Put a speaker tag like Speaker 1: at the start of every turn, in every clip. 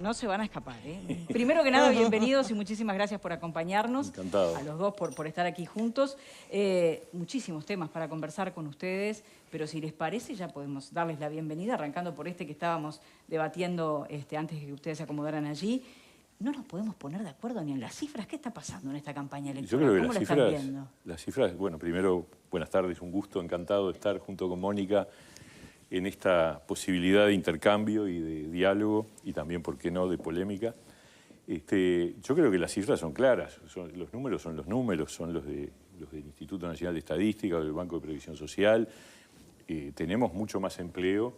Speaker 1: No se van a escapar, ¿eh? Primero que nada, bienvenidos y muchísimas gracias por acompañarnos.
Speaker 2: Encantado.
Speaker 1: A los dos por estar aquí juntos. Muchísimos temas para conversar con ustedes, pero si les parece ya podemos darles la bienvenida, arrancando por este que estábamos debatiendo antes de que ustedes se acomodaran allí. No nos podemos poner de acuerdo ni en las cifras. ¿Qué está pasando en esta campaña electoral?
Speaker 2: Yo creo que
Speaker 1: ¿Cómo la están viendo?
Speaker 2: las cifras, bueno, primero, buenas tardes, un gusto, encantado de estar junto con Mónica en esta posibilidad de intercambio y de diálogo y también, ¿por qué no?, de polémica. Yo creo que las cifras son claras, los números son los números, son los del Instituto Nacional de Estadística o del Banco de Previsión Social. Tenemos mucho más empleo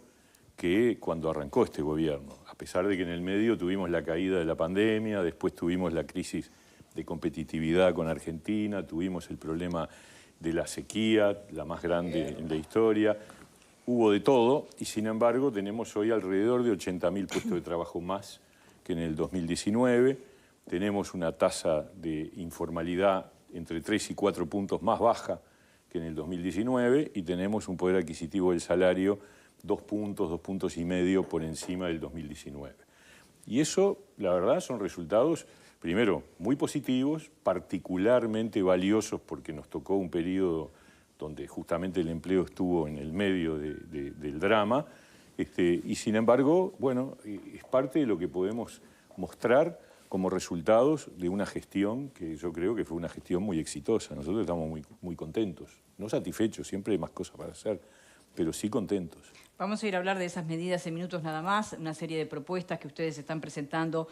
Speaker 2: que cuando arrancó este gobierno, a pesar de que en el medio tuvimos la caída de la pandemia, después tuvimos la crisis de competitividad con Argentina, tuvimos el problema de la sequía, la más grande en la historia. Hubo de todo y, sin embargo, tenemos hoy alrededor de 80.000 puestos de trabajo más que en el 2019. Tenemos una tasa de informalidad entre 3 y 4 puntos más baja que en el 2019 y tenemos un poder adquisitivo del salario 2 puntos y medio por encima del 2019. Y eso, la verdad, son resultados, primero, muy positivos, particularmente valiosos porque nos tocó un periodo donde justamente el empleo estuvo en el medio del drama, y sin embargo, bueno, es parte de lo que podemos mostrar como resultados de una gestión que yo creo que fue una gestión muy exitosa. Nosotros estamos muy contentos, no satisfechos, siempre hay más cosas para hacer, pero sí contentos.
Speaker 1: Vamos a ir a hablar de esas medidas en minutos nada más, una serie de propuestas que ustedes están presentando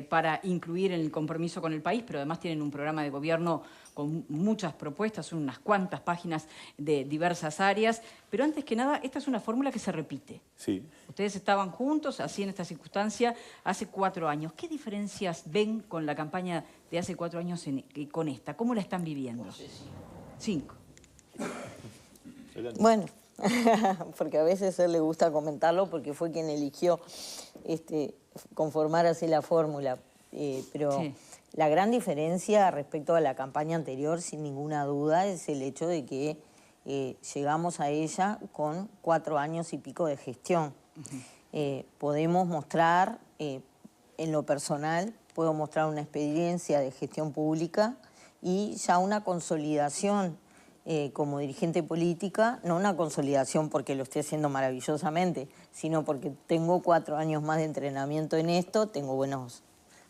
Speaker 1: para incluir en el compromiso con el país, pero además tienen un programa de gobierno con muchas propuestas, son unas cuantas páginas de diversas áreas, pero antes que nada, esta es una fórmula que se repite.
Speaker 2: Sí.
Speaker 1: Ustedes estaban juntos, así en esta circunstancia, hace 4 años. ¿Qué diferencias ven con la campaña de hace 4 años con esta? ¿Cómo la están viviendo? 5.
Speaker 3: Bueno, porque a veces a él le gusta comentarlo porque fue quien eligió conformar así la fórmula. Pero sí, la gran diferencia respecto a la campaña anterior, sin ninguna duda, es el hecho de que llegamos a ella con 4 años y pico de gestión. Podemos mostrar, en lo personal, puedo mostrar una experiencia de gestión pública y ya una consolidación como dirigente política, no una consolidación porque lo estoy haciendo maravillosamente, sino porque tengo 4 años más de entrenamiento en esto, tengo buenos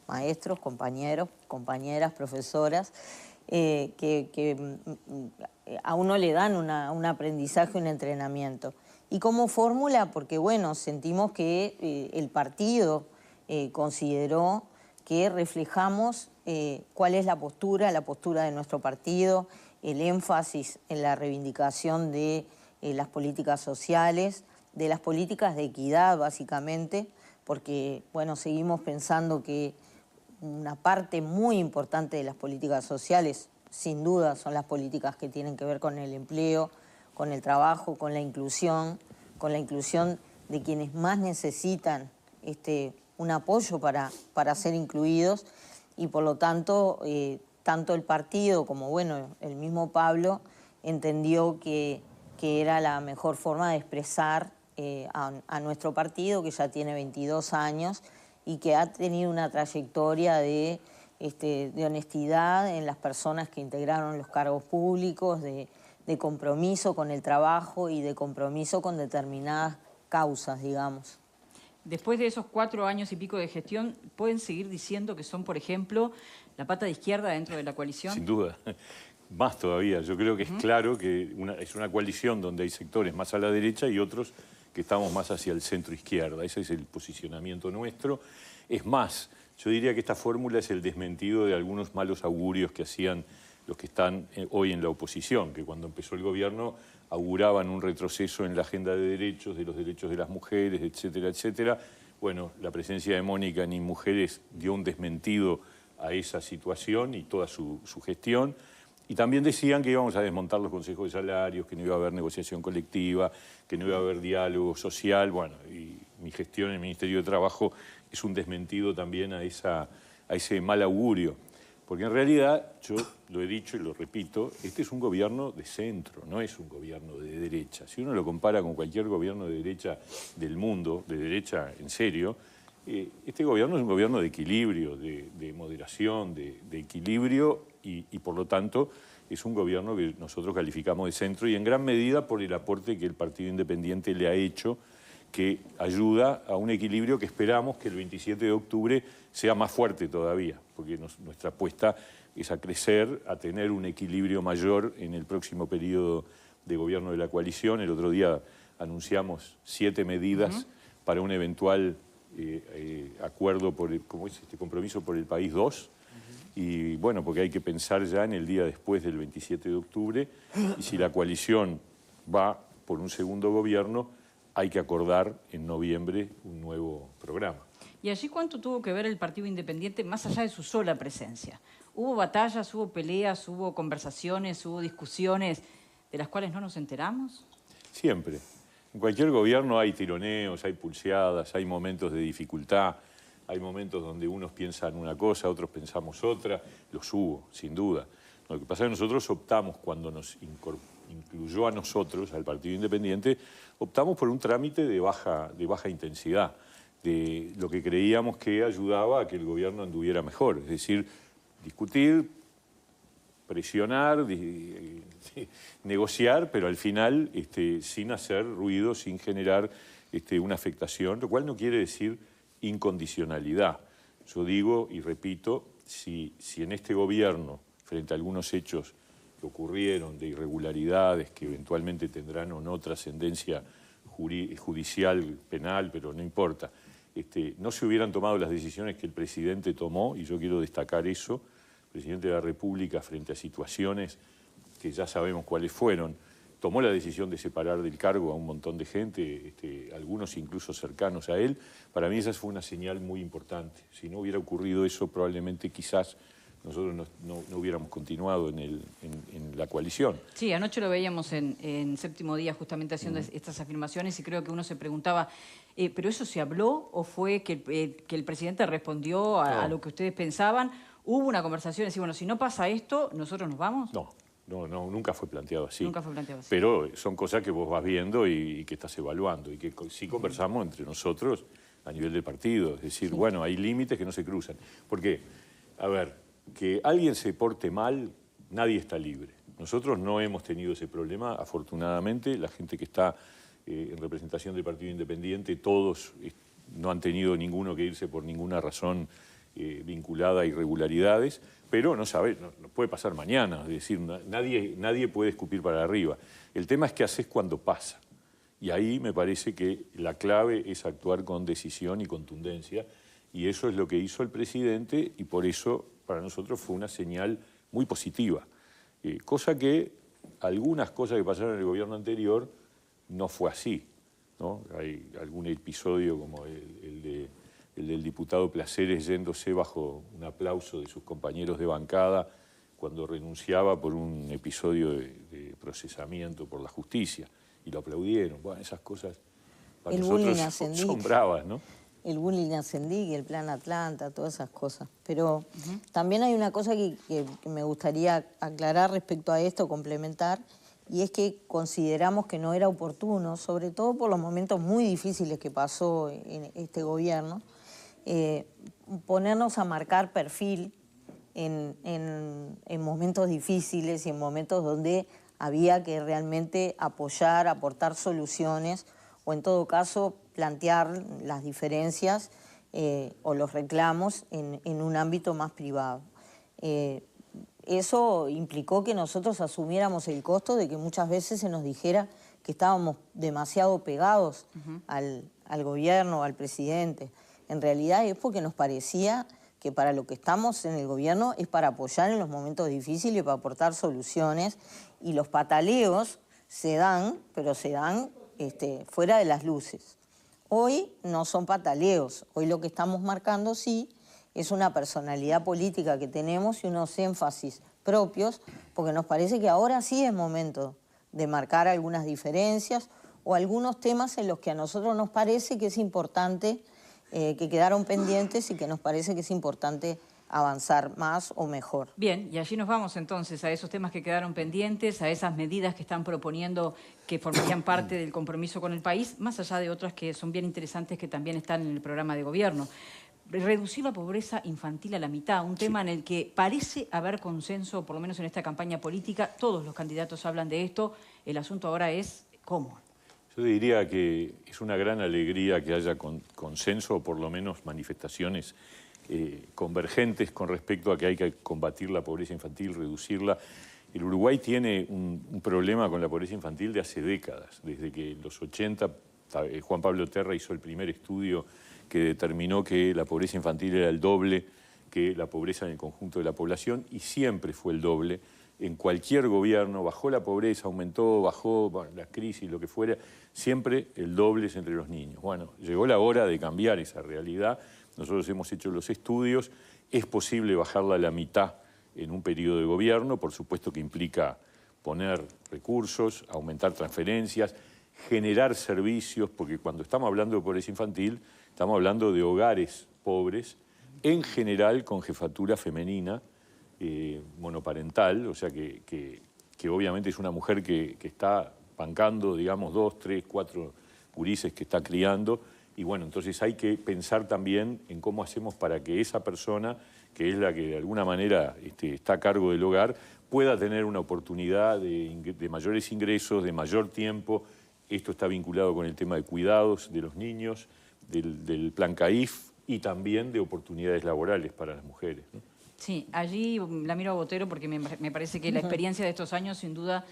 Speaker 3: maestros, compañeros, compañeras, profesoras, que a uno le dan un aprendizaje, un entrenamiento. Y como fórmula, porque bueno, sentimos que el partido consideró que reflejamos cuál es la postura de nuestro partido, el énfasis en la reivindicación de las políticas sociales, de las políticas de equidad, básicamente, porque, bueno, seguimos pensando que una parte muy importante de las políticas sociales, sin duda, son las políticas que tienen que ver con el empleo, con el trabajo, con la inclusión de quienes más necesitan un apoyo para ser incluidos y, por lo tanto, tanto el partido como, bueno, el mismo Pablo entendió que era la mejor forma de expresar a nuestro partido, que ya tiene 22 años y que ha tenido una trayectoria de honestidad en las personas que integraron los cargos públicos, de compromiso con el trabajo y de compromiso con determinadas causas, digamos.
Speaker 1: Después de esos 4 años y pico de gestión, ¿pueden seguir diciendo que son, por ejemplo, la pata de izquierda dentro de la coalición?
Speaker 2: Sin duda. Más todavía. Yo creo que es claro que es una coalición donde hay sectores más a la derecha y otros que estamos más hacia el centro izquierda. Ese es el posicionamiento nuestro. Es más, yo diría que esta fórmula es el desmentido de algunos malos augurios que hacían los que están hoy en la oposición, que cuando empezó el gobierno auguraban un retroceso en la agenda de los derechos de las mujeres, etcétera, etcétera. Bueno, la presencia de Mónica en Mujeres dio un desmentido a esa situación y toda su gestión. Y también decían que íbamos a desmontar los consejos de salarios, que no iba a haber negociación colectiva, que no iba a haber diálogo social. Bueno, y mi gestión en el Ministerio de Trabajo es un desmentido también a ese mal augurio. Porque en realidad, yo lo he dicho y lo repito, este es un gobierno de centro, no es un gobierno de derecha. Si uno lo compara con cualquier gobierno de derecha del mundo, de derecha en serio, Este gobierno es un gobierno de equilibrio, de moderación, de equilibrio y por lo tanto es un gobierno que nosotros calificamos de centro y en gran medida por el aporte que el Partido Independiente le ha hecho, que ayuda a un equilibrio que esperamos que el 27 de octubre sea más fuerte todavía, porque nuestra apuesta es a crecer, a tener un equilibrio mayor en el próximo periodo de gobierno de la coalición. El otro día anunciamos 7 medidas para un eventual acuerdo, como es este compromiso por el país 2, y bueno, porque hay que pensar ya en el día después del 27 de octubre, y si la coalición va por un segundo gobierno, hay que acordar en noviembre un nuevo programa.
Speaker 1: ¿Y allí cuánto tuvo que ver el Partido Independiente más allá de su sola presencia? ¿Hubo batallas, hubo peleas, hubo conversaciones, hubo discusiones de las cuales no nos enteramos?
Speaker 2: Siempre. En cualquier gobierno hay tironeos, hay pulseadas, hay momentos de dificultad, hay momentos donde unos piensan una cosa, otros pensamos otra. Los hubo, sin duda. Lo que pasa es que nosotros optamos, cuando nos incluyó a nosotros, al Partido Independiente, optamos por un trámite de baja intensidad, de lo que creíamos que ayudaba a que el gobierno anduviera mejor. Es decir, discutir, presionar, negociar, pero al final sin hacer ruido, sin generar una afectación, lo cual no quiere decir incondicionalidad. Yo digo y repito, si en este gobierno, frente a algunos hechos que ocurrieron de irregularidades que eventualmente tendrán o no trascendencia judicial, penal, pero no importa, no se hubieran tomado las decisiones que el presidente tomó, y yo quiero destacar eso, el presidente de la República, frente a situaciones que ya sabemos cuáles fueron, tomó la decisión de separar del cargo a un montón de gente, algunos incluso cercanos a él. Para mí esa fue una señal muy importante. Si no hubiera ocurrido eso, probablemente quizás nosotros no hubiéramos continuado en la coalición.
Speaker 1: Sí, anoche lo veíamos en Séptimo Día justamente haciendo estas afirmaciones y creo que uno se preguntaba, ¿pero eso se habló o fue que el presidente respondió a lo que ustedes pensaban? ¿Hubo una conversación y decir, bueno, si no pasa esto, ¿nosotros nos vamos?
Speaker 2: No, nunca fue planteado así.
Speaker 1: Nunca fue planteado así.
Speaker 2: Pero son cosas que vos vas viendo y que estás evaluando y que sí conversamos entre nosotros a nivel del partido. Es decir, bueno, hay límites que no se cruzan. Porque, a ver, que alguien se porte mal, nadie está libre. Nosotros no hemos tenido ese problema, afortunadamente. La gente que está en representación del Partido Independiente, todos no han tenido ninguno que irse por ninguna razón vinculada a irregularidades, pero no puede pasar mañana, es decir, nadie puede escupir para arriba. El tema es qué haces cuando pasa, y ahí me parece que la clave es actuar con decisión y contundencia, y eso es lo que hizo el presidente, y por eso para nosotros fue una señal muy positiva, cosa que algunas cosas que pasaron en el gobierno anterior no fue así, ¿no? Hay algún episodio como el del diputado Placeres yéndose bajo un aplauso de sus compañeros de bancada cuando renunciaba por un episodio de procesamiento por la justicia, y lo aplaudieron. Bueno, esas cosas para nosotros son bravas, ¿no?
Speaker 3: El bullying a Sendik, el Plan Atlanta, todas esas cosas. Pero también hay una cosa que me gustaría aclarar respecto a esto, complementar, y es que consideramos que no era oportuno, sobre todo por los momentos muy difíciles que pasó en este gobierno, ponernos a marcar perfil en momentos difíciles y en momentos donde había que realmente apoyar, aportar soluciones o en todo caso plantear las diferencias o los reclamos en un ámbito más privado. Eso implicó que nosotros asumiéramos el costo de que muchas veces se nos dijera que estábamos demasiado pegados al gobierno, al presidente. En realidad es porque nos parecía que para lo que estamos en el gobierno es para apoyar en los momentos difíciles y para aportar soluciones, y los pataleos se dan, pero se dan fuera de las luces. Hoy no son pataleos, hoy lo que estamos marcando sí es una personalidad política que tenemos y unos énfasis propios, porque nos parece que ahora sí es momento de marcar algunas diferencias o algunos temas en los que a nosotros nos parece que es importante, que quedaron pendientes y que nos parece que es importante avanzar más o mejor.
Speaker 1: Bien, y allí nos vamos entonces a esos temas que quedaron pendientes, a esas medidas que están proponiendo que formarían parte del compromiso con el país, más allá de otras que son bien interesantes que también están en el programa de gobierno. Reducir la pobreza infantil a la mitad, un tema en el que parece haber consenso, por lo menos en esta campaña política, todos los candidatos hablan de esto, el asunto ahora es ¿cómo?
Speaker 2: Yo diría que es una gran alegría que haya consenso, o por lo menos manifestaciones convergentes con respecto a que hay que combatir la pobreza infantil, reducirla. El Uruguay tiene un problema con la pobreza infantil de hace décadas. Desde que en los 80 Juan Pablo Terra hizo el primer estudio que determinó que la pobreza infantil era el doble que la pobreza en el conjunto de la población, y siempre fue el doble. En cualquier gobierno bajó la pobreza, aumentó, bajó, bueno, la crisis, lo que fuera, siempre el doble es entre los niños. Bueno, llegó la hora de cambiar esa realidad. Nosotros hemos hecho los estudios, es posible bajarla a la mitad en un periodo de gobierno, por supuesto que implica poner recursos, aumentar transferencias, generar servicios, porque cuando estamos hablando de pobreza infantil, estamos hablando de hogares pobres, en general con jefatura femenina, monoparental, o sea que obviamente es una mujer que está bancando, digamos, 2, 3, 4 gurises que está criando, y bueno, entonces hay que pensar también en cómo hacemos para que esa persona, que es la que de alguna manera está a cargo del hogar, pueda tener una oportunidad de mayores ingresos, de mayor tiempo. Esto está vinculado con el tema de cuidados de los niños, del plan CAIF y también de oportunidades laborales para las mujeres, ¿no?
Speaker 1: Sí, allí la miro a Botero porque me parece que la experiencia de estos años sin duda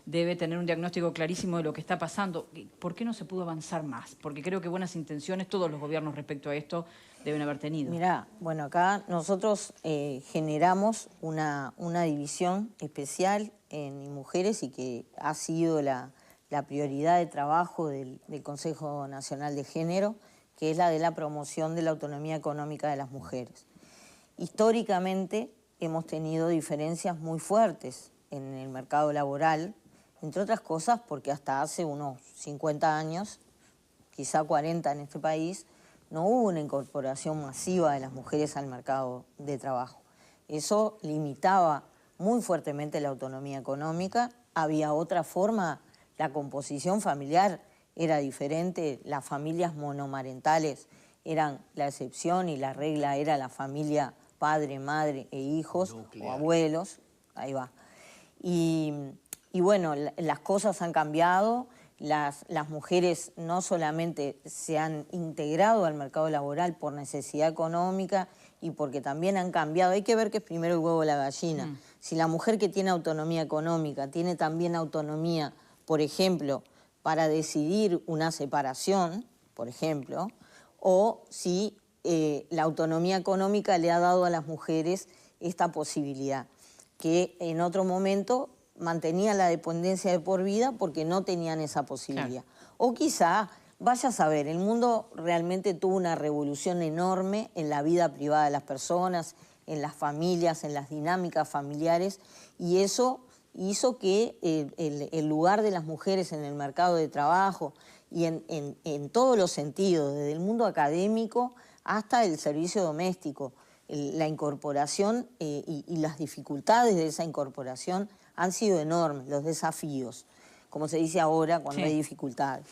Speaker 1: debe tener un diagnóstico clarísimo de lo que está pasando. ¿Por qué no se pudo avanzar más? Porque creo que buenas intenciones todos los gobiernos respecto a esto deben haber tenido.
Speaker 3: Mirá, bueno, acá nosotros generamos una división especial en mujeres y que ha sido la prioridad de trabajo del Consejo Nacional de Género, que es la de la promoción de la autonomía económica de las mujeres. Históricamente hemos tenido diferencias muy fuertes en el mercado laboral, entre otras cosas porque hasta hace unos 50 años, quizá 40 en este país, no hubo una incorporación masiva de las mujeres al mercado de trabajo. Eso limitaba muy fuertemente la autonomía económica, había otra forma, la composición familiar era diferente, las familias monomarentales eran la excepción y la regla era la familia padre, madre e hijos, nuclear, o abuelos, ahí va. Y bueno, las cosas han cambiado, las mujeres no solamente se han integrado al mercado laboral por necesidad económica y porque también han cambiado. Hay que ver que es primero el huevo o la gallina. Si la mujer que tiene autonomía económica tiene también autonomía, por ejemplo, para decidir una separación, por ejemplo, o si la autonomía económica le ha dado a las mujeres esta posibilidad, que en otro momento mantenían la dependencia de por vida porque no tenían esa posibilidad. Claro. O quizá, vaya a saber, el mundo realmente tuvo una revolución enorme en la vida privada de las personas, en las familias, en las dinámicas familiares, y eso hizo que el lugar de las mujeres en el mercado de trabajo y en todos los sentidos, desde el mundo académico hasta el servicio doméstico, la incorporación y las dificultades de esa incorporación han sido enormes, los desafíos, como se dice ahora cuando hay dificultades.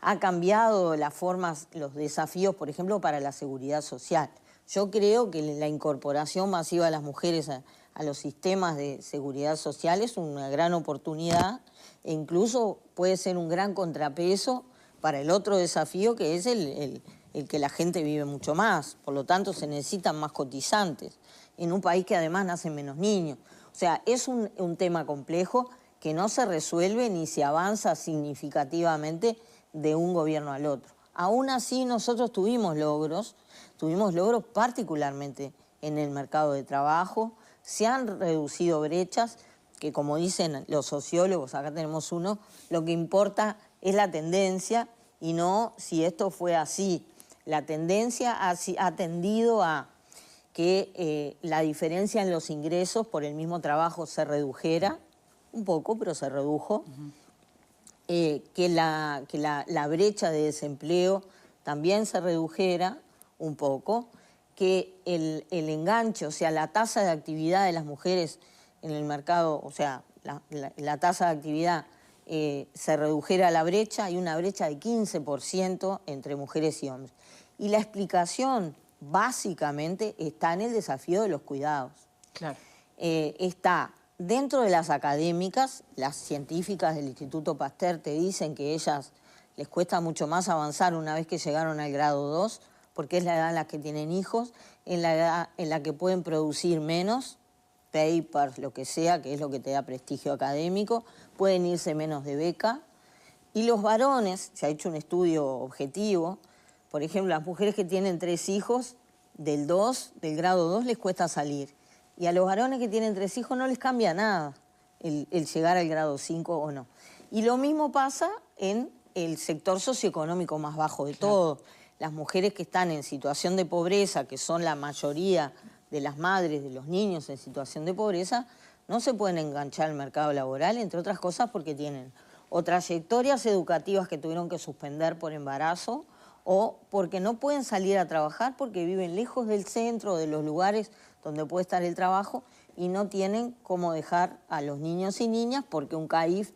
Speaker 3: Ha cambiado las formas, los desafíos, por ejemplo, para la seguridad social. Yo creo que la incorporación masiva de las mujeres a los sistemas de seguridad social es una gran oportunidad e incluso puede ser un gran contrapeso para el otro desafío que es el que la gente vive mucho más. Por lo tanto, se necesitan más cotizantes en un país que además nacen menos niños. O sea, es un tema complejo que no se resuelve ni se avanza significativamente de un gobierno al otro. Aún así, nosotros tuvimos logros particularmente en el mercado de trabajo. Se han reducido brechas que, como dicen los sociólogos, acá tenemos uno, lo que importa es la tendencia y no si esto fue así. La tendencia ha tendido a que la diferencia en los ingresos por el mismo trabajo se redujera, un poco, pero se redujo, que la brecha de desempleo también se redujera un poco, que el enganche, o sea, la tasa de actividad de las mujeres en el mercado, o sea, la tasa de actividad se redujera la brecha, hay una brecha de 15% entre mujeres y hombres. Y la explicación básicamente está en el desafío de los cuidados.
Speaker 1: Claro.
Speaker 3: Está dentro de las académicas, las científicas del Instituto Pasteur te dicen que ellas les cuesta mucho más avanzar una vez que llegaron al grado 2, porque es la edad en la que tienen hijos, en la edad en la que pueden producir menos, papers, lo que sea, que es lo que te da prestigio académico, pueden irse menos de beca. Y los varones, se ha hecho un estudio objetivo, por ejemplo, las mujeres que tienen 3 hijos, del grado 2, les cuesta salir. Y a los varones que tienen 3 hijos no les cambia nada el llegar al grado 5 o no. Y lo mismo pasa en el sector socioeconómico más bajo de todo. Las mujeres que están en situación de pobreza, que son la mayoría de las madres, de los niños en situación de pobreza, no se pueden enganchar al mercado laboral, entre otras cosas porque tienen o trayectorias educativas que tuvieron que suspender por embarazo, o porque no pueden salir a trabajar porque viven lejos del centro, de los lugares donde puede estar el trabajo, y no tienen cómo dejar a los niños y niñas porque un CAIF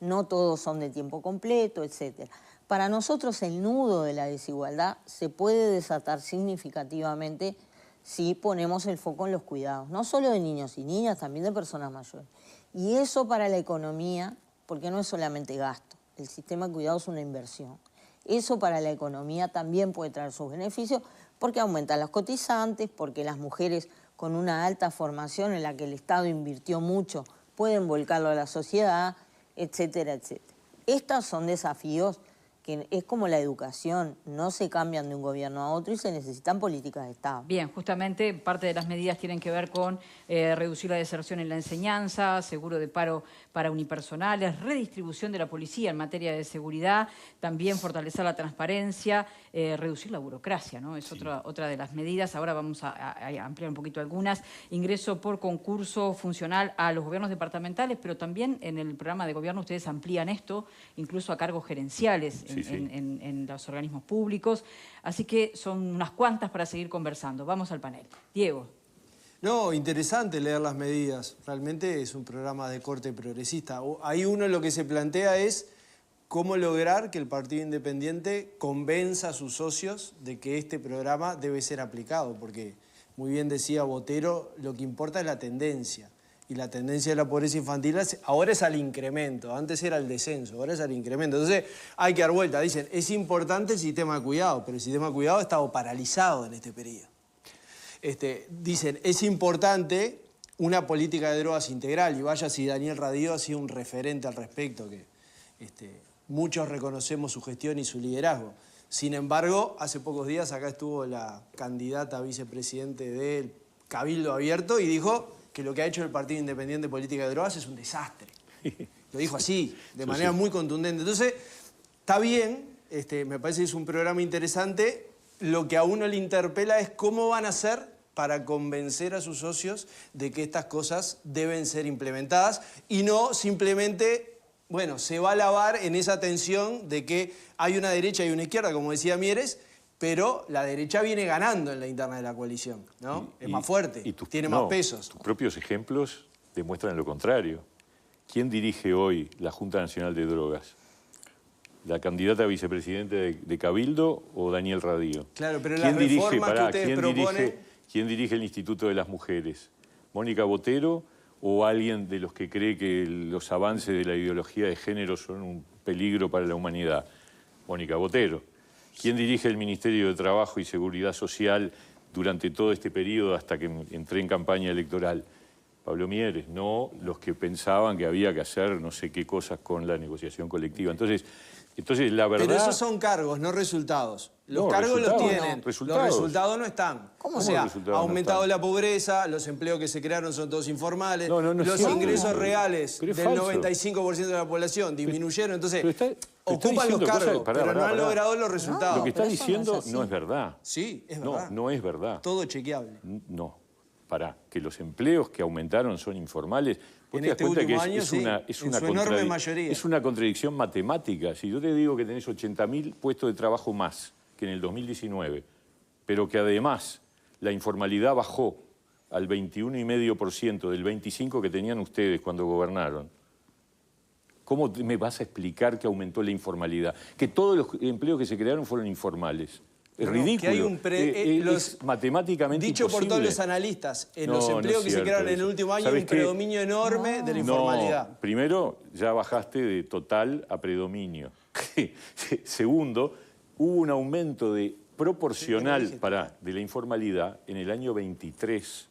Speaker 3: no todos son de tiempo completo, etc. Para nosotros el nudo de la desigualdad se puede desatar significativamente si ponemos el foco en los cuidados, no solo de niños y niñas, también de personas mayores. Y eso para la economía, porque no es solamente gasto, el sistema de cuidados es una inversión. Eso para la economía también puede traer sus beneficios porque aumentan los cotizantes, porque las mujeres con una alta formación en la que el Estado invirtió mucho pueden volcarlo a la sociedad, etcétera, etcétera. Estos son desafíos que es como la educación, no se cambian de un gobierno a otro y se necesitan políticas de Estado.
Speaker 1: Bien, justamente parte de las medidas tienen que ver con reducir la deserción en la enseñanza, seguro de paro para unipersonales, redistribución de la policía en materia de seguridad, también fortalecer la transparencia, reducir la burocracia, ¿no? Es otra de las medidas. Ahora vamos a ampliar un poquito algunas. Ingreso por concurso funcional a los gobiernos departamentales, pero también en el programa de gobierno ustedes amplían esto, incluso a cargos gerenciales en los organismos públicos. Así que son unas cuantas para seguir conversando. Vamos al panel. Diego.
Speaker 4: No, interesante leer las medidas. Realmente es un programa de corte progresista. Ahí uno lo que se plantea es cómo lograr que el Partido Independiente convenza a sus socios de que este programa debe ser aplicado, porque muy bien decía Botero, lo que importa es la tendencia. Y la tendencia de la pobreza infantil ahora es al incremento, antes era el descenso, ahora es al incremento. Entonces hay que dar vuelta. Dicen, es importante el sistema de cuidado, pero el sistema de cuidado ha estado paralizado en este periodo. Dicen, es importante una política de drogas integral, y vaya si Daniel Radío ha sido un referente al respecto, que muchos reconocemos su gestión y su liderazgo. Sin embargo, hace pocos días acá estuvo la candidata a vicepresidente del Cabildo Abierto y dijo que lo que ha hecho el Partido Independiente de Política de Drogas es un desastre. Lo dijo así, de manera muy contundente. Entonces, está bien, me parece que es un programa interesante. Lo que a uno le interpela es cómo van a hacer para convencer a sus socios de que estas cosas deben ser implementadas y no simplemente, bueno, se va a lavar en esa tensión de que hay una derecha y una izquierda, como decía Mieres, pero la derecha viene ganando en la interna de la coalición, ¿no? Es más fuerte, tiene más pesos.
Speaker 2: Tus propios ejemplos demuestran lo contrario. ¿Quién dirige hoy la Junta Nacional de Drogas? ¿La candidata a vicepresidente de Cabildo o Daniel Radío?
Speaker 4: Claro, pero las reformas que ustedes proponen...
Speaker 2: ¿Quién dirige el Instituto de las Mujeres? ¿Mónica Botero o alguien de los que cree que los avances de la ideología de género son un peligro para la humanidad? Mónica Botero. ¿Quién dirige el Ministerio de Trabajo y Seguridad Social durante todo este periodo hasta que entré en campaña electoral? Pablo Mieres, no los que pensaban que había que hacer no sé qué cosas con la negociación colectiva. Entonces la verdad...
Speaker 4: Pero esos son cargos, no resultados. Los cargos los tienen, los resultados no están.
Speaker 3: ¿Cómo?
Speaker 4: O sea, ha aumentado la pobreza, los empleos que se crearon son todos informales, los ingresos reales del 95% de la población disminuyeron, entonces ocupan los cargos, pero no han logrado los resultados.
Speaker 2: Lo que está diciendo no es verdad.
Speaker 4: Sí, es verdad.
Speaker 2: No es verdad.
Speaker 4: Todo chequeable.
Speaker 2: No, que los empleos que aumentaron son informales.
Speaker 4: En este último año, sí, en su enorme mayoría.
Speaker 2: Es una contradicción matemática. Si yo te digo que tenés 80.000 puestos de trabajo más que en el 2019, pero que además la informalidad bajó al 21,5% del 25% que tenían ustedes cuando gobernaron. ¿Cómo me vas a explicar que aumentó la informalidad? Que todos los empleos que se crearon fueron informales. Es ridículo. Que es matemáticamente
Speaker 4: dicho
Speaker 2: imposible.
Speaker 4: por todos los analistas, en los empleos que se crearon en el último año hay un predominio enorme de la informalidad.
Speaker 2: Primero, ya bajaste de total a predominio. Segundo, hubo un aumento proporcional de la informalidad en el año 23.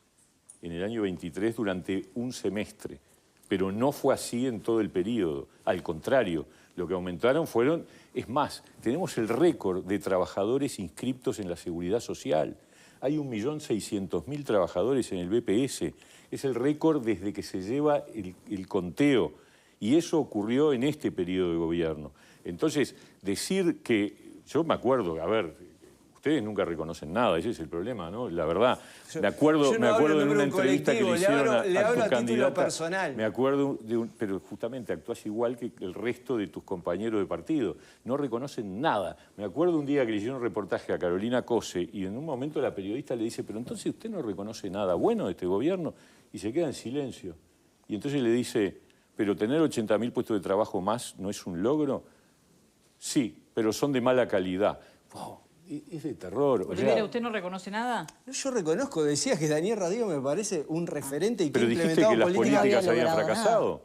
Speaker 2: En el año 23 durante un semestre. Pero no fue así en todo el periodo. Al contrario, lo que aumentaron fueron... Es más, tenemos el récord de trabajadores inscriptos en la Seguridad Social. Hay 1.600.000 trabajadores en el BPS. Es el récord desde que se lleva el conteo. Y eso ocurrió en este periodo de gobierno. Entonces, decir que... Yo me acuerdo, a ver... Ustedes nunca reconocen nada, ese es el problema, ¿no? La verdad, me acuerdo de una entrevista que le hicieron a tu candidata. Personal. Me acuerdo pero justamente actuás igual que el resto de tus compañeros de partido. No reconocen nada. Me acuerdo un día que le hicieron un reportaje a Carolina Cose y en un momento la periodista le dice, pero entonces usted no reconoce nada bueno de este gobierno, y se queda en silencio. Y entonces le dice, pero tener 80.000 puestos de trabajo más no es un logro. Sí, pero son de mala calidad. Wow. Es de terror.
Speaker 1: Olivera, ¿usted no reconoce nada?
Speaker 4: Yo reconozco, decía que Daniel Radío me parece un referente y que
Speaker 2: pero dijiste que las políticas habían fracasado.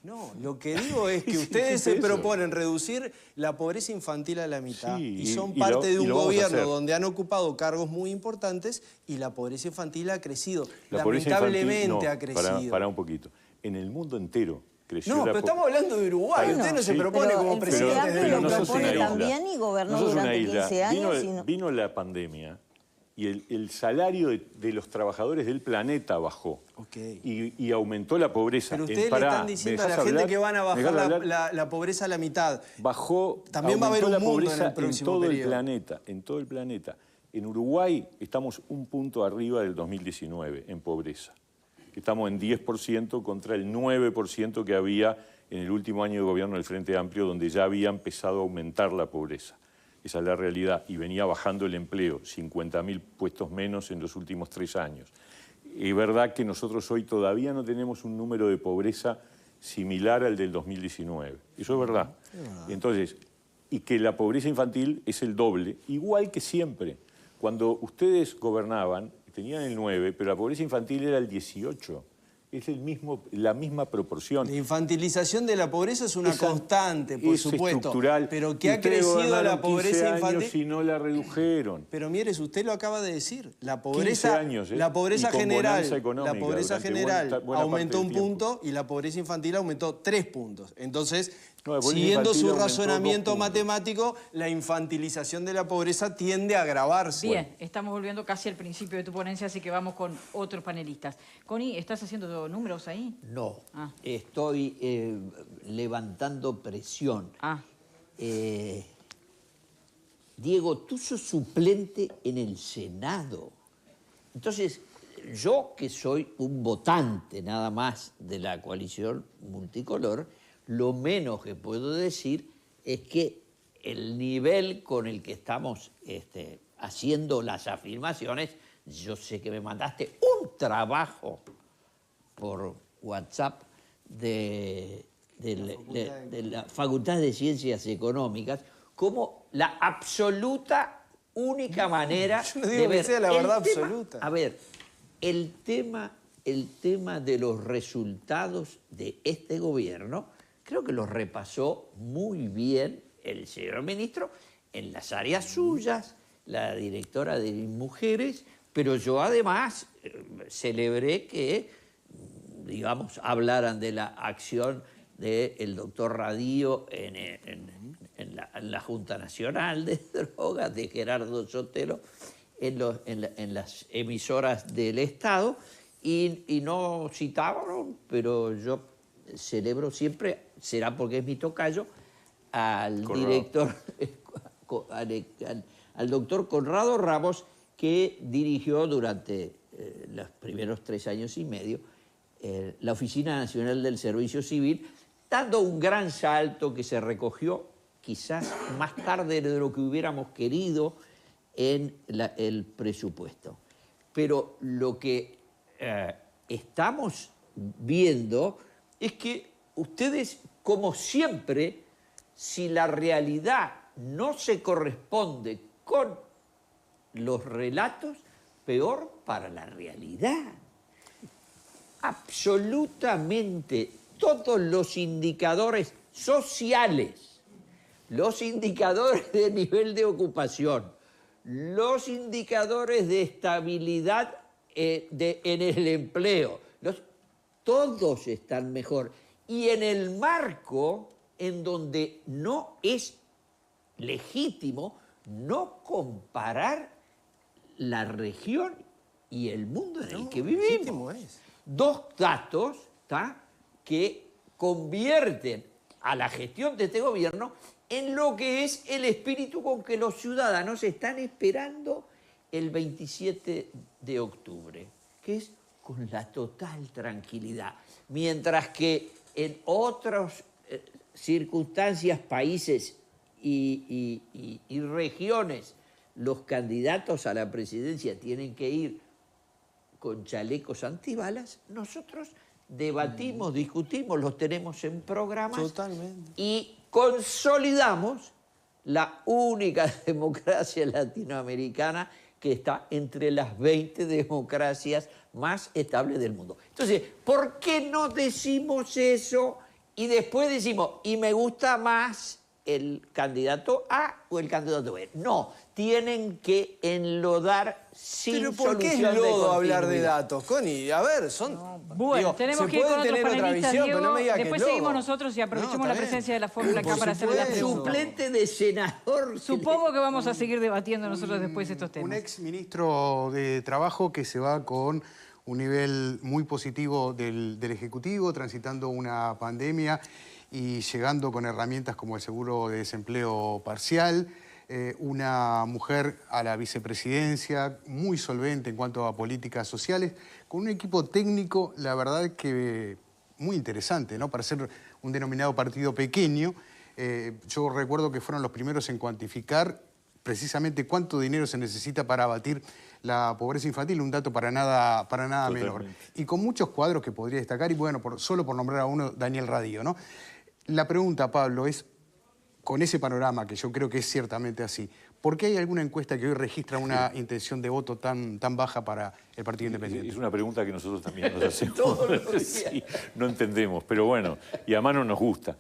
Speaker 4: No, lo que digo es que ustedes se proponen reducir la pobreza infantil a la mitad y son parte de un gobierno donde han ocupado cargos muy importantes y la pobreza infantil ha crecido. Lamentablemente ha crecido.
Speaker 2: Pará un poquito. En el mundo entero.
Speaker 4: No, pero estamos hablando de Uruguay. Usted no se propone como presidente de
Speaker 3: lo propone también y gobernó durante 15 años.
Speaker 2: Vino la pandemia y el salario de los trabajadores del planeta bajó. Y aumentó la pobreza.
Speaker 4: Pero ustedes le están diciendo a la gente que van a bajar la pobreza a la mitad. También va a haber un mundo en el próximo periodo.
Speaker 2: En todo el planeta. En Uruguay estamos un punto arriba del 2019 en pobreza. Estamos en 10% contra el 9% que había en el último año de gobierno del Frente Amplio, donde ya había empezado a aumentar la pobreza. Esa es la realidad. Y venía bajando el empleo, 50.000 puestos menos en los últimos 3 años. Es verdad que nosotros hoy todavía no tenemos un número de pobreza similar al del 2019. Eso es verdad. Entonces, y que la pobreza infantil es el doble, igual que siempre. Cuando ustedes gobernaban, tenían el 9, pero la pobreza infantil era el 18. Es la misma proporción.
Speaker 4: La infantilización de la pobreza es una constante, por supuesto.
Speaker 2: Estructural.
Speaker 4: Pero que ha crecido la pobreza infantil.
Speaker 2: Si no la redujeron.
Speaker 4: Pero mire, usted lo acaba de decir. La pobreza, la pobreza general aumentó un punto y la pobreza infantil aumentó 3 puntos. Entonces, siguiendo su razonamiento matemático, la infantilización de la pobreza tiende a agravarse.
Speaker 1: Bien, estamos volviendo casi al principio de tu ponencia, así que vamos con otros panelistas. Connie, ¿estás haciendo números ahí?
Speaker 5: No, estoy levantando presión. Diego, tú sos suplente en el Senado. Entonces, yo que soy un votante nada más de la coalición multicolor, lo menos que puedo decir es que el nivel con el que estamos haciendo las afirmaciones, yo sé que me mandaste un trabajo por WhatsApp de la Facultad de Ciencias Económicas como la absoluta única manera
Speaker 4: yo no digo que sea la verdad absoluta.
Speaker 5: A ver, el tema de los resultados de este gobierno creo que lo repasó muy bien el señor ministro en las áreas suyas, la directora de Mujeres, pero yo además celebré que, digamos, hablaran de la acción del doctor Radío en la Junta Nacional de Drogas, de Gerardo Sotelo, en las emisoras del Estado, y no citaron, pero yo celebro siempre, será porque es mi tocayo, al director, al doctor Conrado Ramos, que dirigió durante los primeros 3 años y medio la Oficina Nacional del Servicio Civil, dando un gran salto que se recogió quizás más tarde de lo que hubiéramos querido en el presupuesto. pero lo que estamos viendo es que ustedes, como siempre, si la realidad no se corresponde con los relatos, peor para la realidad. Absolutamente todos los indicadores sociales, los indicadores de nivel de ocupación, los indicadores de estabilidad en el empleo, todos están mejor. Y en el marco en donde no es legítimo no comparar la región y el mundo en el que vivimos. Dos datos que convierten a la gestión de este gobierno en lo que es el espíritu con que los ciudadanos están esperando el 27 de octubre, que es con la total tranquilidad. Mientras que en otras circunstancias, países y regiones, los candidatos a la presidencia tienen que ir con chalecos antibalas, nosotros debatimos, discutimos, los tenemos en programas.
Speaker 4: Totalmente.
Speaker 5: Y consolidamos la única democracia latinoamericana que está entre las 20 democracias más estables del mundo. Entonces, ¿por qué no decimos eso y después decimos, y me gusta más el candidato A o el candidato B? No, tienen que enlodar sin
Speaker 4: Pero ¿por qué es
Speaker 5: solución de
Speaker 4: lodo hablar de
Speaker 5: continuidad.
Speaker 4: datos, Connie? A ver, son...
Speaker 1: Bueno,
Speaker 4: digo,
Speaker 1: tenemos
Speaker 4: se
Speaker 1: que ir con
Speaker 4: puede
Speaker 1: otros
Speaker 4: tener otra
Speaker 1: panelistas,
Speaker 4: visión,
Speaker 1: Diego.
Speaker 4: pero no me diga que
Speaker 1: Después
Speaker 4: es lodo.
Speaker 1: seguimos nosotros y aprovechemos
Speaker 4: No,
Speaker 1: la
Speaker 4: está
Speaker 1: presencia
Speaker 4: bien.
Speaker 1: de la fórmula acá
Speaker 4: Por
Speaker 1: para hacerle la
Speaker 4: supuesto.
Speaker 1: pregunta.
Speaker 5: Suplente de senador.
Speaker 1: Supongo que vamos a seguir debatiendo nosotros después estos temas.
Speaker 6: Un ex ministro de Trabajo que se va con un nivel muy positivo del Ejecutivo, transitando una pandemia y llegando con herramientas como el seguro de desempleo parcial. Una mujer a la vicepresidencia, muy solvente en cuanto a políticas sociales, con un equipo técnico, la verdad que muy interesante, ¿no? Para ser un denominado partido pequeño. Yo recuerdo que fueron los primeros en cuantificar precisamente cuánto dinero se necesita para abatir la pobreza infantil, un dato para nada menor. Y con muchos cuadros que podría destacar, y bueno, solo por nombrar a uno, Daniel Radío, ¿no? La pregunta, Pablo, es, con ese panorama, que yo creo que es ciertamente así, ¿por qué hay alguna encuesta que hoy registra una intención de voto tan baja para el Partido Independiente?
Speaker 2: Es una pregunta que nosotros también nos hacemos. Sí, no entendemos, pero bueno, y a mano nos gusta.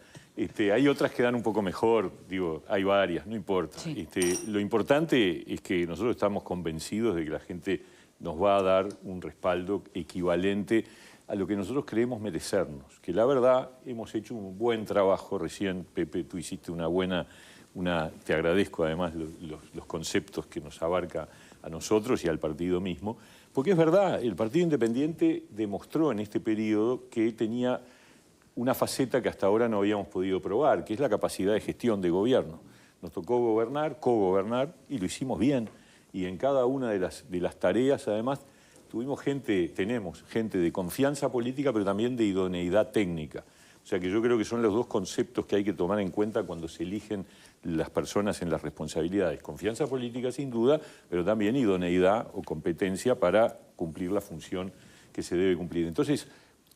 Speaker 2: Hay otras que dan un poco mejor, digo, hay varias, no importa.
Speaker 1: Sí.
Speaker 2: Lo importante es que nosotros estamos convencidos de que la gente nos va a dar un respaldo equivalente a lo que nosotros creemos merecernos. Que la verdad hemos hecho un buen trabajo. Recién, Pepe, tú hiciste te agradezco además los conceptos que nos abarca a nosotros y al partido mismo, porque es verdad, el Partido Independiente demostró en este periodo que tenía una faceta que hasta ahora no habíamos podido probar, que es la capacidad de gestión de gobierno. Nos tocó gobernar, cogobernar, y lo hicimos bien. Y en cada una de las tareas, además, tenemos gente de confianza política, pero también de idoneidad técnica. O sea que yo creo que son los dos conceptos que hay que tomar en cuenta cuando se eligen las personas en las responsabilidades. Confianza política, sin duda, pero también idoneidad o competencia para cumplir la función que se debe cumplir. Entonces,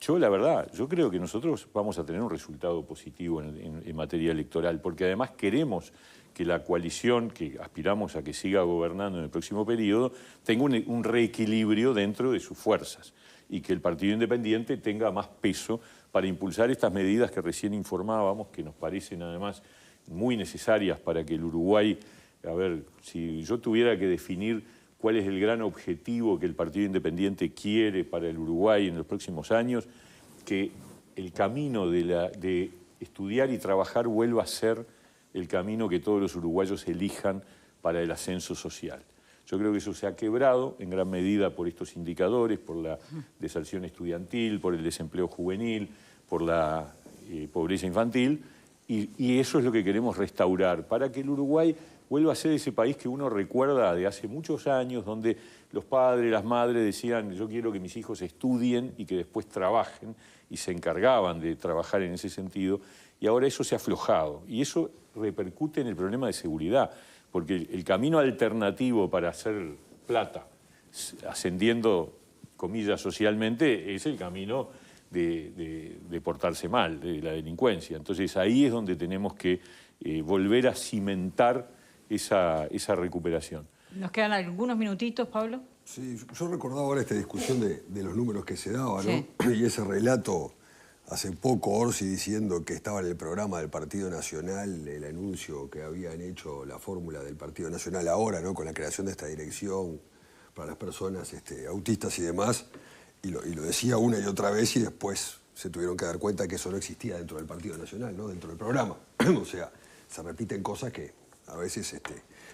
Speaker 2: la verdad, yo creo que nosotros vamos a tener un resultado positivo en materia electoral, porque además queremos que la coalición que aspiramos a que siga gobernando en el próximo periodo tenga un reequilibrio dentro de sus fuerzas y que el Partido Independiente tenga más peso para impulsar estas medidas que recién informábamos, que nos parecen además muy necesarias para que el Uruguay, a ver, si yo tuviera que definir cuál es el gran objetivo que el Partido Independiente quiere para el Uruguay en los próximos años, que el camino de estudiar y trabajar vuelva a ser el camino que todos los uruguayos elijan para el ascenso social. Yo creo que eso se ha quebrado en gran medida por estos indicadores, por la deserción estudiantil, por el desempleo juvenil, por la pobreza infantil, y eso es lo que queremos restaurar, para que el Uruguay vuelva a ser ese país que uno recuerda de hace muchos años, donde los padres, las madres decían, yo quiero que mis hijos estudien y que después trabajen, y se encargaban de trabajar en ese sentido, y ahora eso se ha aflojado, y eso repercute en el problema de seguridad, porque el camino alternativo para hacer plata ascendiendo, comillas, socialmente, es el camino de portarse mal, de la delincuencia. Entonces ahí es donde tenemos que volver a cimentar esa recuperación.
Speaker 1: Nos quedan algunos minutitos, Pablo.
Speaker 7: Sí, yo recordaba ahora esta discusión de los números que se daban,
Speaker 1: Sí.
Speaker 7: ¿no? Y ese relato, hace poco Orsi diciendo que estaba en el programa del Partido Nacional, el anuncio que habían hecho la fórmula del Partido Nacional ahora, ¿no? Con la creación de esta dirección para las personas autistas y demás, y lo decía una y otra vez y después se tuvieron que dar cuenta que eso no existía dentro del Partido Nacional, ¿no? Dentro del programa. O sea, se repiten cosas que a veces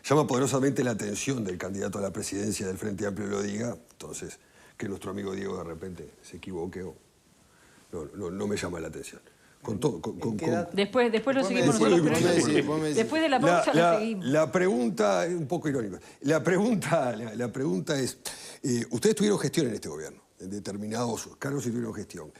Speaker 7: llama poderosamente la atención del candidato a la presidencia del Frente Amplio lo diga, entonces que nuestro amigo Diego de repente se equivoque o no me llama la atención.
Speaker 1: Después lo seguimos nosotros, pero después de la pausa lo seguimos.
Speaker 7: La pregunta es un poco irónica. La pregunta es, ustedes tuvieron gestión en este gobierno, en determinados cargos y tuvieron gestión.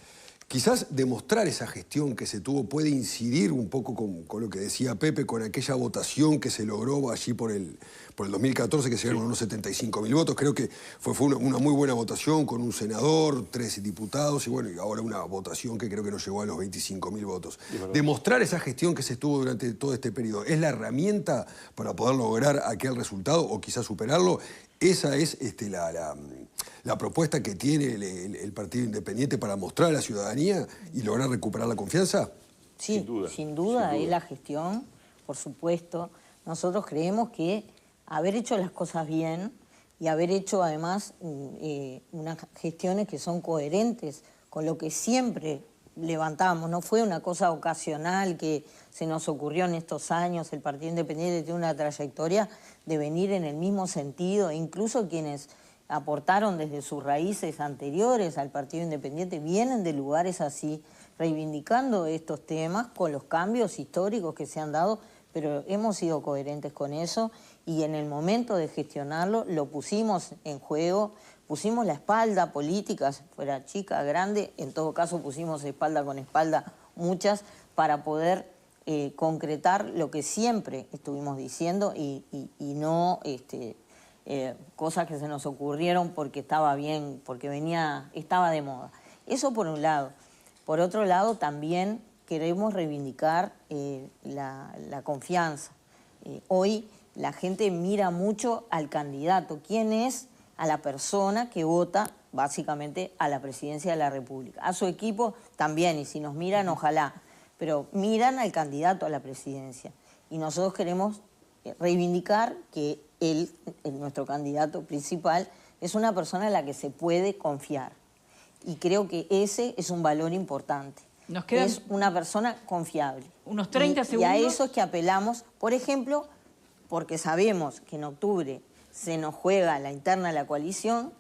Speaker 7: Quizás demostrar esa gestión que se tuvo puede incidir un poco con lo que decía Pepe, con aquella votación que se logró allí por el 2014, que se llegaron unos 75.000 votos. Creo que fue una muy buena votación, con un senador, 13 diputados, y bueno, y ahora una votación que creo que nos llegó a los 25.000 votos. Demostrar esa gestión que se tuvo durante todo este periodo, ¿es la herramienta para poder lograr aquel resultado o quizás superarlo? Esa es la propuesta que tiene el Partido Independiente para mostrar a la ciudadanía y lograr recuperar la confianza.
Speaker 3: Sí, sin duda es la gestión, por supuesto. Nosotros creemos que haber hecho las cosas bien y haber hecho además unas gestiones que son coherentes con lo que siempre levantamos, no fue una cosa ocasional que se nos ocurrió en estos años. El Partido Independiente tiene una trayectoria de venir en el mismo sentido, incluso quienes aportaron desde sus raíces anteriores al Partido Independiente vienen de lugares así, reivindicando estos temas con los cambios históricos que se han dado, pero hemos sido coherentes con eso y en el momento de gestionarlo lo pusimos en juego, pusimos la espalda política, fuera chica, grande, en todo caso pusimos espalda con espalda muchas para poder concretar lo que siempre estuvimos diciendo y no cosas que se nos ocurrieron porque estaba bien, porque estaba de moda. Eso por un lado. Por otro lado también queremos reivindicar la confianza. Hoy la gente mira mucho al candidato. ¿Quién es? A la persona que vota básicamente a la presidencia de la República. A su equipo también, y si nos miran, ojalá. Pero miran al candidato a la presidencia. Y nosotros queremos reivindicar que él, nuestro candidato principal, es una persona en la que se puede confiar. Y creo que ese es un valor importante. Es una persona confiable.
Speaker 1: Unos 30 segundos.
Speaker 3: Y a eso es que apelamos, por ejemplo, porque sabemos que en octubre se nos juega la interna de la coalición,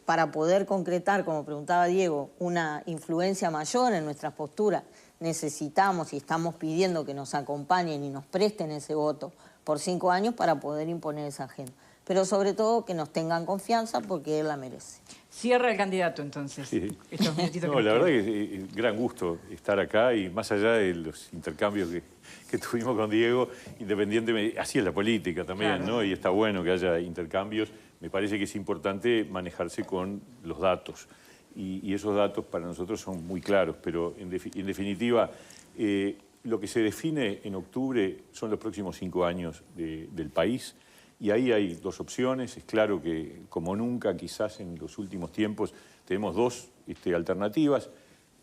Speaker 3: para poder concretar, como preguntaba Diego, una influencia mayor en nuestras posturas, necesitamos y estamos pidiendo que nos acompañen y nos presten ese voto por 5 años para poder imponer esa agenda. Pero sobre todo que nos tengan confianza porque él la merece.
Speaker 1: Cierra el candidato, entonces.
Speaker 2: Sí.
Speaker 1: Estos minutitos
Speaker 2: No, la verdad que es gran gusto estar acá y más allá de los intercambios que tuvimos con Diego, independientemente, así es la política también, claro, ¿no? Y está bueno que haya intercambios. Me parece que es importante manejarse con los datos. Y esos datos para nosotros son muy claros, pero en definitiva, lo que se define en octubre son los próximos 5 años del país. Y ahí hay 2 opciones. Es claro que, como nunca, quizás en los últimos tiempos, tenemos 2 alternativas.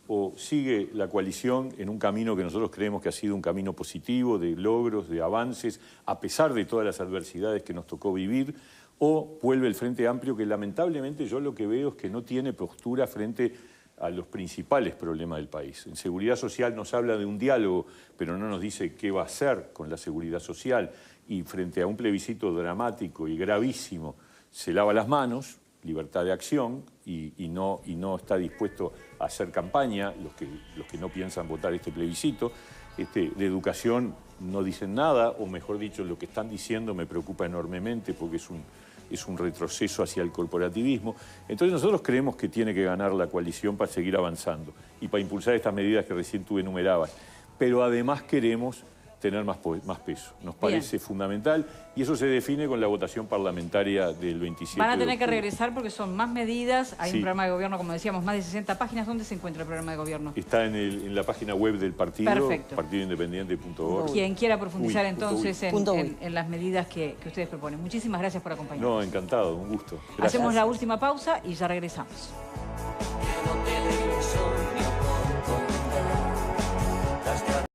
Speaker 2: O sigue la coalición en un camino que nosotros creemos que ha sido un camino positivo, de logros, de avances, a pesar de todas las adversidades que nos tocó vivir, o vuelve el Frente Amplio, que lamentablemente yo lo que veo es que no tiene postura frente a los principales problemas del país. En seguridad social nos habla de un diálogo, pero no nos dice qué va a hacer con la seguridad social. Y frente a un plebiscito dramático y gravísimo, se lava las manos, libertad de acción, y no está dispuesto a hacer campaña, los que no piensan votar este plebiscito. De educación no dicen nada, o mejor dicho, lo que están diciendo me preocupa enormemente porque es un retroceso hacia el corporativismo. Entonces nosotros creemos que tiene que ganar la coalición para seguir avanzando y para impulsar estas medidas que recién tú enumerabas. Pero además queremos tener más peso. Nos parece fundamental y eso se define con la votación parlamentaria del 27
Speaker 1: Van a tener
Speaker 2: de
Speaker 1: que
Speaker 2: octubre.
Speaker 1: regresar porque son más medidas. Hay
Speaker 2: Sí.
Speaker 1: un programa de gobierno, como decíamos, más de 60 páginas. ¿Dónde se encuentra el programa de gobierno?
Speaker 2: Está en la página web del partido,
Speaker 1: Perfecto.
Speaker 2: partidoindependiente.org.
Speaker 1: Quien quiera profundizar
Speaker 2: Uy,
Speaker 1: entonces
Speaker 3: punto uy.
Speaker 1: en las medidas que ustedes proponen. Muchísimas gracias por acompañarnos.
Speaker 2: No, encantado, un gusto. Gracias.
Speaker 1: Hacemos la última pausa y ya regresamos.